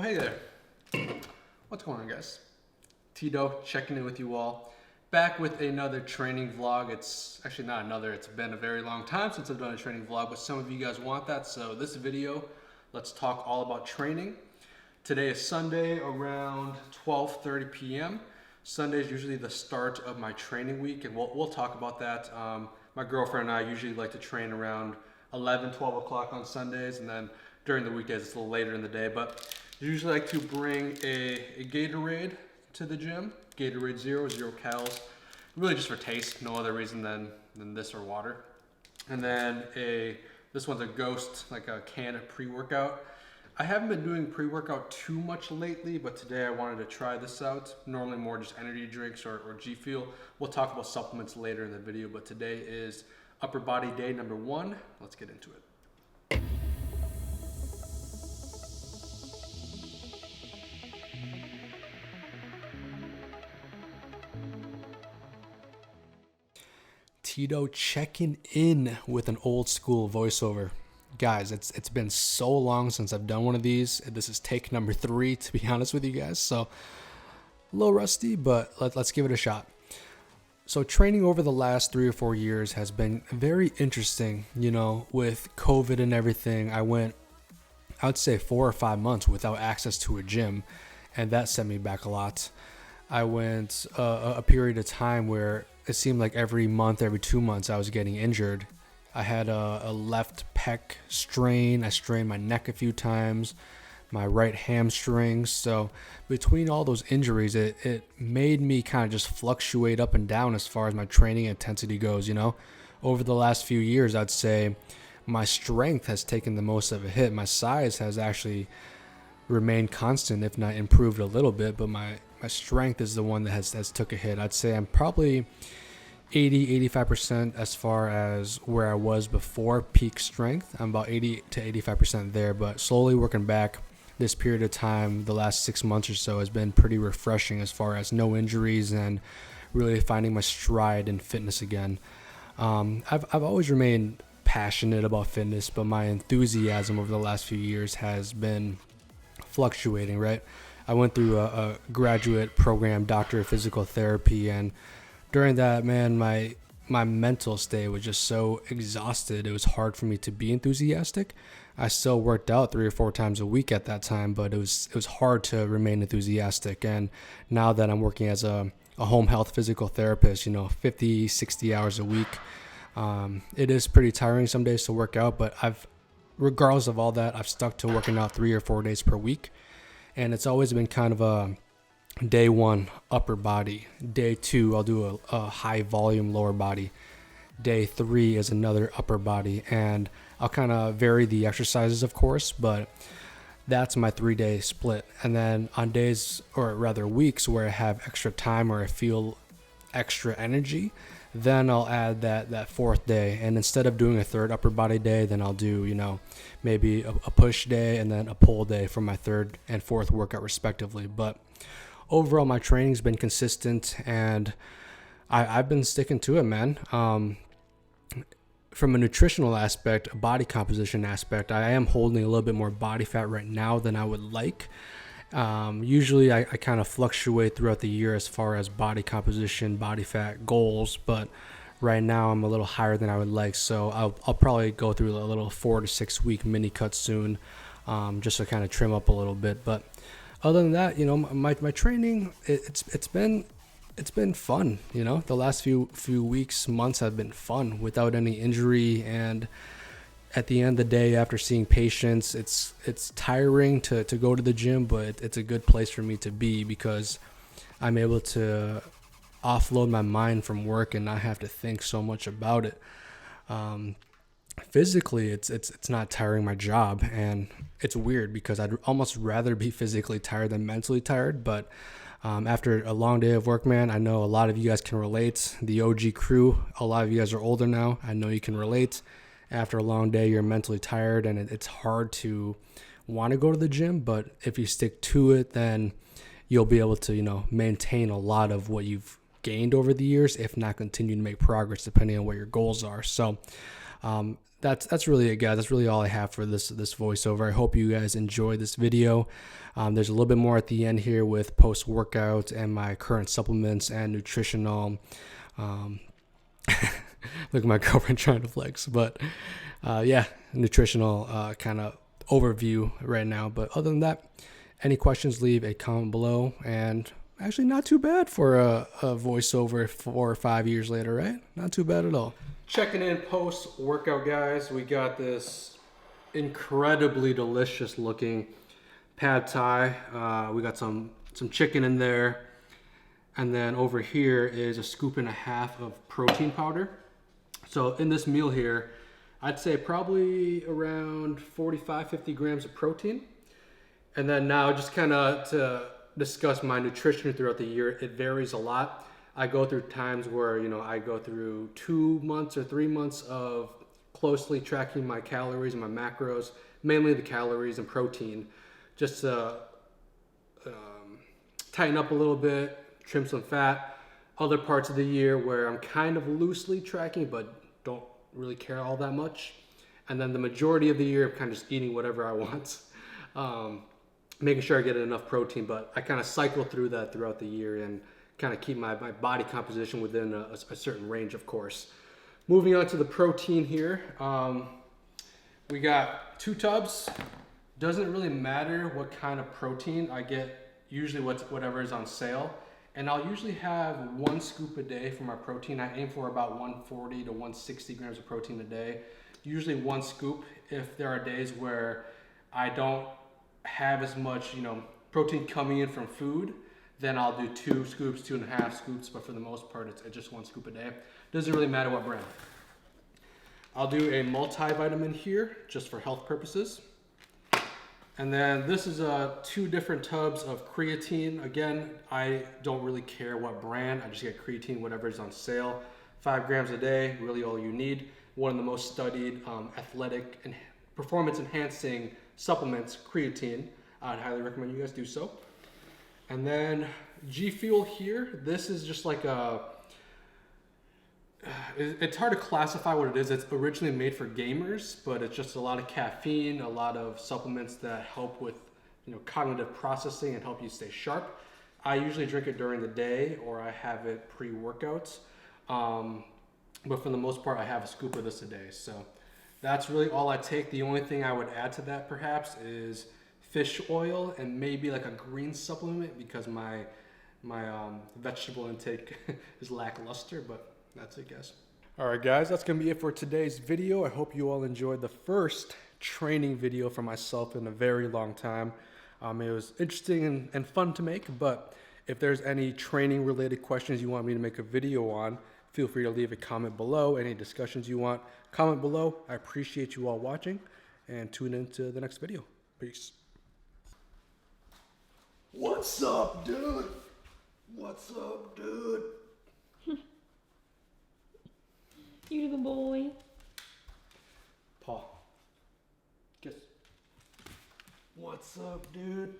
Hey there. What's going on, guys? Tito checking in with you all. Back with another training vlog. It's actually not another, it's been a very long time since I've done a training vlog, but some of you guys want that. So this video, let's talk all about training. Today is Sunday around 12:30 p.m. Sunday is usually the start of my training week, and we'll talk about that. My girlfriend and I usually like to train around 11, 12 o'clock on Sundays, and then during the weekdays it's a little later in the day. But I usually like to bring a Gatorade to the gym. Gatorade zero calories, really just for taste, no other reason than this or water. And then this one's a Ghost, like a can of pre-workout. I haven't been doing pre-workout too much lately, but today I wanted to try this out. Normally more just energy drinks or G Fuel. We'll talk about supplements later in the video, but today is upper body day number 1. Let's get into it. Tito checking in with an old school voiceover. Guys, it's been so long since I've done one of these. This is take number 3, to be honest with you guys. So a little rusty, but let's give it a shot. So training over the last 3 or 4 years has been very interesting. You know, with COVID and everything, I went, I would say 4 or 5 months without access to a gym, and that set me back a lot. I went a period of time where it seemed like every month, every 2 months, I was getting injured. I had a left pec strain. I strained my neck a few times, my right hamstring. So between all those injuries, it made me kind of just fluctuate up and down as far as my training intensity goes. You know, over the last few years, I'd say my strength has taken the most of a hit. My size has actually remained constant, if not improved a little bit, but my strength is the one that has took a hit. I'd say I'm probably 85% as far as where I was before peak strength. I'm about 80 to 85% there, but slowly working back. This period of time, the last 6 months or so, has been pretty refreshing as far as no injuries and really finding my stride in fitness again. I've always remained passionate about fitness, but my enthusiasm over the last few years has been fluctuating, right? I went through a graduate program, Doctor of Physical Therapy, and during that, man, my mental state was just so exhausted. It was hard for me to be enthusiastic. I still worked out 3 or 4 times a week at that time, but it was hard to remain enthusiastic. And now that I'm working as a home health physical therapist, 50, 60 hours a week, it is pretty tiring some days to work out, but regardless of all that, I've stuck to working out 3 or 4 days per week. And it's always been kind of a day 1 upper body. Day 2, I'll do a high volume lower body. Day 3 is another upper body. And I'll kind of vary the exercises, of course, but that's my 3-day split. And then on days, or rather weeks, where I have extra time or I feel extra energy, then I'll add that 4th day. And instead of doing a 3rd upper body day, then I'll do, maybe a push day and then a pull day for my 3rd and 4th workout respectively. But overall, my training's been consistent and I've been sticking to it, man. From a nutritional aspect, a body composition aspect, I am holding a little bit more body fat right now than I would like. Usually I kind of fluctuate throughout the year as far as body composition, body fat goals, but right now I'm a little higher than I would like. So I'll probably go through a little 4 to 6 week mini cut soon, just to kind of trim up a little bit. But other than that, my training, it's been fun. The last few weeks, months have been fun without any injury. And at the end of the day, after seeing patients, it's tiring to go to the gym, but it's a good place for me to be because I'm able to offload my mind from work and not have to think so much about it. Physically, it's not tiring my job, and it's weird because I'd almost rather be physically tired than mentally tired. But after a long day of work, man, I know a lot of you guys can relate. The OG crew, a lot of you guys are older now. I know you can relate. After a long day, you're mentally tired, and it's hard to want to go to the gym. But if you stick to it, then you'll be able to, maintain a lot of what you've gained over the years, if not continue to make progress depending on what your goals are. So That's really it, guys. That's really all I have for this voiceover. I hope you guys enjoyed this video. There's a little bit more at the end here with post-workout and my current supplements and nutritional. Look at my girlfriend trying to flex, but yeah, nutritional kind of overview right now. But other than that, any questions, leave a comment below. And actually, not too bad for a voiceover 4 or 5 years later, right? Not too bad at all. Checking in post workout, guys. We got this incredibly delicious looking pad thai. We got some chicken in there, and then over here is a scoop and a half of protein powder. So in this meal here, I'd say probably around 45-50 grams of protein. And then now just kind of to discuss my nutrition throughout the year, it varies a lot. I go through times where, I go through 2 months or 3 months of closely tracking my calories and my macros, mainly the calories and protein, just to tighten up a little bit, trim some fat. Other parts of the year where I'm kind of loosely tracking, but don't really care all that much. And then the majority of the year, I'm kind of just eating whatever I want, making sure I get enough protein. But I kind of cycle through that throughout the year and kind of keep my body composition within a certain range, of course. Moving on to the protein here. We got 2 tubs. Doesn't really matter what kind of protein. I get usually whatever is on sale. And I'll usually have 1 scoop a day for my protein. I aim for about 140 to 160 grams of protein a day. Usually 1 scoop. If there are days where I don't have as much, protein coming in from food, then I'll do 2 scoops, 2.5 scoops, but for the most part, it's just 1 scoop a day. Doesn't really matter what brand. I'll do a multivitamin here, just for health purposes. And then this is 2 different tubs of creatine. Again, I don't really care what brand. I just get creatine, whatever is on sale. 5 grams a day, really all you need. One of the most studied athletic and performance enhancing supplements, creatine. I'd highly recommend you guys do so. And then G Fuel here, this is just like it's hard to classify what it is. It's originally made for gamers, but it's just a lot of caffeine, a lot of supplements that help with cognitive processing and help you stay sharp. I usually drink it during the day, or I have it pre-workouts. But for the most part, I have a scoop of this a day. So that's really all I take. The only thing I would add to that perhaps is fish oil and maybe like a green supplement, because my vegetable intake is lackluster, but that's it, guys. All right, guys, that's gonna be it for today's video. I hope you all enjoyed the first training video for myself in a very long time. It was interesting and fun to make, but if there's any training related questions you want me to make a video on, feel free to leave a comment below. Any discussions you want, comment below. I appreciate you all watching, and tune into the next video. Peace. What's up, dude? What's up, dude? You're the boy. Paw. Kiss. What's up, dude?